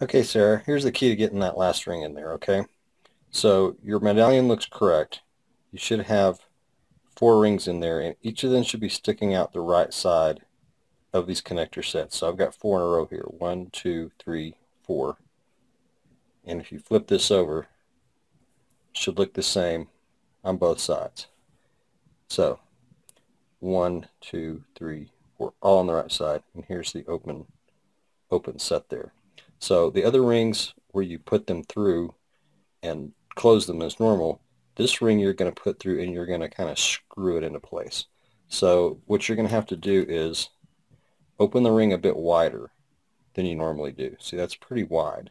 Okay, Sarah, here's the key to getting that last ring in there, okay? So your medallion looks correct. You should have 4 rings in there, and each of them should be sticking out the right side of these connector sets. So I've got 4 in a row here. 1, 2, 3, 4. And if you flip this over, it should look the same on both sides. So 1, 2, 3, 4, all on the right side. And here's the open set there. So the other rings where you put them through and close them as normal, this ring you're going to put through and you're going to kind of screw it into place. So what you're going to have to do is open the ring a bit wider than you normally do. See, that's pretty wide.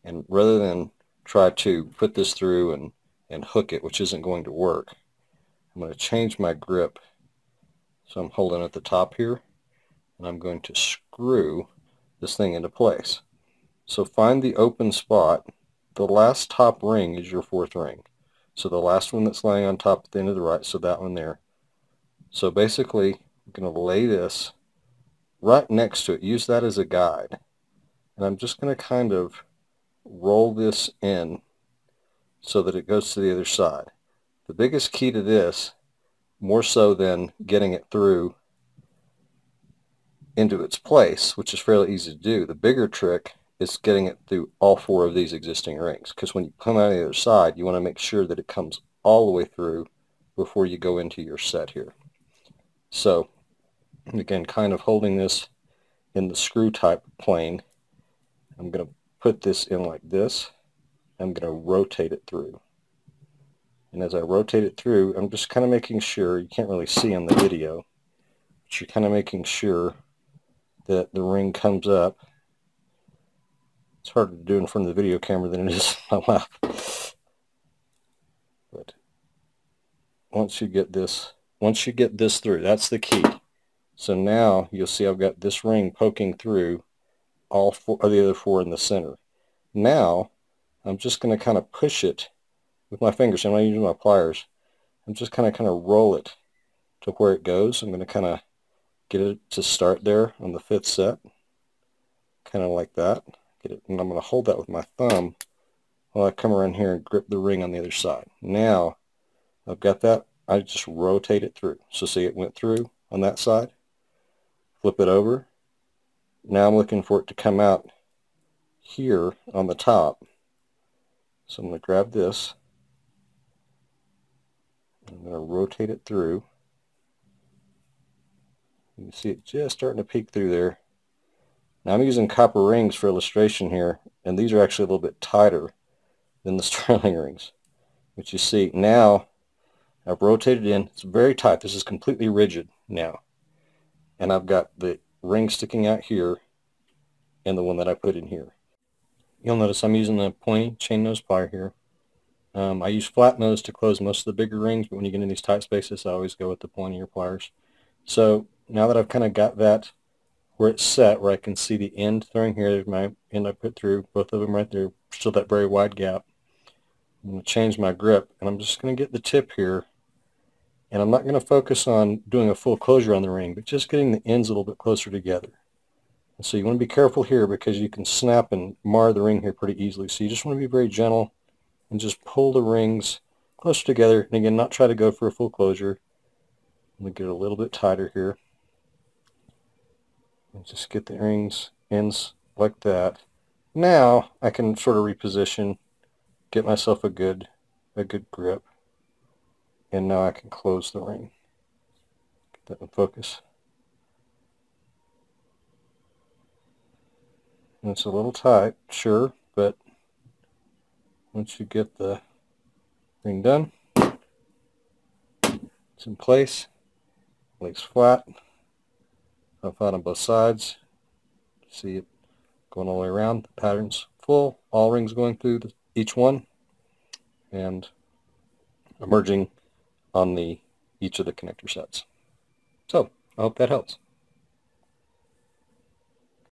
And rather than try to put this through and hook it, which isn't going to work, I'm going to change my grip. So I'm holding at the top here, and I'm going to screw this thing into place. So find the open spot. The last top ring is your 4th ring. So the last one that's laying on top at the end of the right, so that one there. So basically, I'm going to lay this right next to it. Use that as a guide. And I'm just going to kind of roll this in so that it goes to the other side. The biggest key to this, more so than getting it through into its place, which is fairly easy to do, the bigger trick is getting it through all 4 of these existing rings, because when you come out on the other side, you want to make sure that it comes all the way through before you go into your set here. So again, kind of holding this in the screw type plane, I'm going to put this in like this. I'm going to rotate it through. And as I rotate it through, I'm just kind of making sure, you can't really see on the video, but you're kind of making sure that the ring comes up. It's harder to do in front of the video camera than it is on my lap. But once you get this through, that's the key. So now you'll see I've got this ring poking through all 4 of the other 4 in the center. Now I'm just going to kind of push it with my fingers. I'm not using my pliers. I'm just kind of roll it to where it goes. I'm going to kind of get it to start there on the 5th set, kind of like that. Get it, and I'm going to hold that with my thumb while I come around here and grip the ring on the other side. Now I've got that. I just rotate it through. So see, it went through on that side. Flip it over. Now I'm looking for it to come out here on the top. So I'm going to grab this. I'm going to rotate it through. You can see it just starting to peek through there. Now I'm using copper rings for illustration here, and these are actually a little bit tighter than the sterling rings. But you see, now I've rotated in. It's very tight. This is completely rigid now. And I've got the ring sticking out here and the one that I put in here. You'll notice I'm using the pointy chain nose plier here. I use flat nose to close most of the bigger rings, but when you get in these tight spaces, I always go with the pointier pliers. So now that I've kind of got that where it's set, where I can see the end through here, there's my end I put through, both of them right there, still that very wide gap. I'm going to change my grip, and I'm just going to get the tip here, and I'm not going to focus on doing a full closure on the ring, but just getting the ends a little bit closer together. And so you want to be careful here because you can snap and mar the ring here pretty easily. So you just want to be very gentle and just pull the rings closer together, and again, not try to go for a full closure. I'm going to get it a little bit tighter here. And just get the rings ends like that. Now I can sort of reposition, get myself a good grip, and now I can close the ring. Get that in focus. And it's a little tight, sure, but once you get the ring done, it's in place, lays flat. Up out on both sides. See it going all the way around. The pattern's full. All rings going through each one, and emerging on each of the connector sets. So I hope that helps.